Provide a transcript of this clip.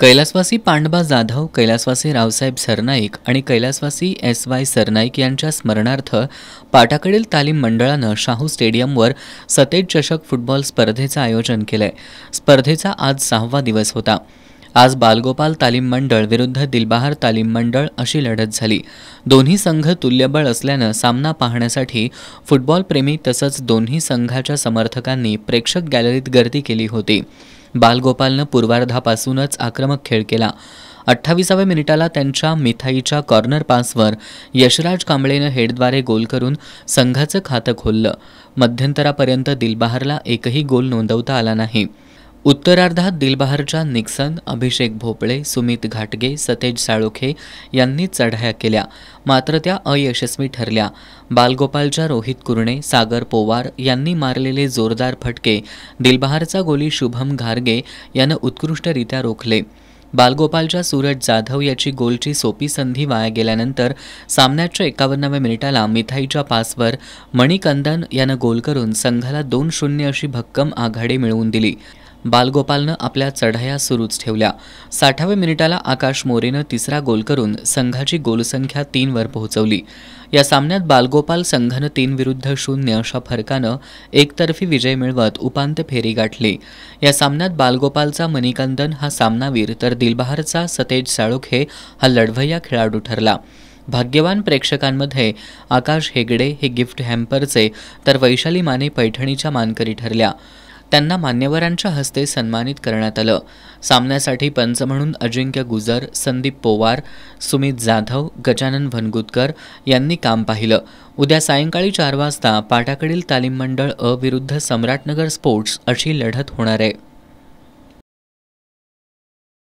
कैलासवासी पांडबा जाधव, कैलासवासी रावसाहेब सरनाईक आणि कैलासवासी SY सरनाईक यांच्या स्मरणार्थ पाटाकडील तालीम मंडळानं शाहू स्टेडियमवर सतेज चषक फुटबॉल स्पर्धेचं आयोजन केलंय। स्पर्धेचा आज 6वा दिवस होता। आज बालगोपाल तालीम मंडळ विरुद्ध दिलबहार तालीम मंडळ अशी लढत झाली। दोन्ही संघ तुल्यबळ असल्यानं सामना पाहण्यासाठी फुटबॉल प्रेमी तसंच दोन्ही संघाच्या समर्थकांनी प्रेक्षक गॅलरीत गर्दी केली होती। बालगोपालनं पूर्वार्धापासूनच आक्रमक खेळ केला। 28व्या मिनिटाला त्यांच्या मिथाईच्या कॉर्नर पासवर यशराज कांबळेनं हेडद्वारे गोल करून संघाचं खातं खोललं। मध्यंतरापर्यंत दिलबहारला एकही गोल नोंदवता आला नाही। उत्तरार्धात दिलबहारच्या निक्सन, अभिषेक भोपळे, सुमित घाटगे, सतेज साळोखे यांनी चढाया केल्या, मात्र त्या अयशस्वी ठरल्या। बालगोपालच्या रोहित कुरणे, सागर पोवार यांनी मारलेले जोरदार फटके दिलबहारचा गोली शुभम घारगे यानं उत्कृष्टरित्या रोखले। बालगोपालच्या सूरज जाधव याची गोलची सोपी संधी वाया गेल्यानंतर सामन्याच्या 51व्या मिनिटाला मिथाईच्या पासवर मणिकंदन यानं गोल करून संघाला 2-0 अशी भक्कम आघाडी मिळवून दिली। बालगोपालनं आपल्या चढाया सुरूच ठेवल्या। 60व्या मिनिटाला आकाश मोरेनं तिसरा गोल करून संघाची गोलसंख्या 3 वर पोहोचवली। या सामन्यात बालगोपाल संघानं 3-0 अशा फरकानं एकतर्फी विजय मिळवत उपांत्य फेरी गाठली। या सामन्यात बालगोपालचा मणिकंदन हा सामनावीर तर दिलबहारचा सतेज साळोखे हा लढवय्या खेळाडू ठरला। भाग्यवान प्रेक्षकांमध्ये आकाश हेगडे हे गिफ्ट हॅम्परचे तर वैशाली माने पैठणीच्या मानकरी ठरल्या। त्यांना मान्यवरांच्या हस्ते सन्मानित करण्यात आलं। सामन्यासाठी पंच म्हणून अजिंक्य गुजर, संदीप पोवार, सुमित जाधव, गजानन वनगुतकर यांनी काम पाहिलं। उद्या सायंकाळी 4 वाजता पाटाकडील तालीम मंडळ अ विरुद्ध सम्राटनगर स्पोर्ट्स अशी लढत होणार आहे।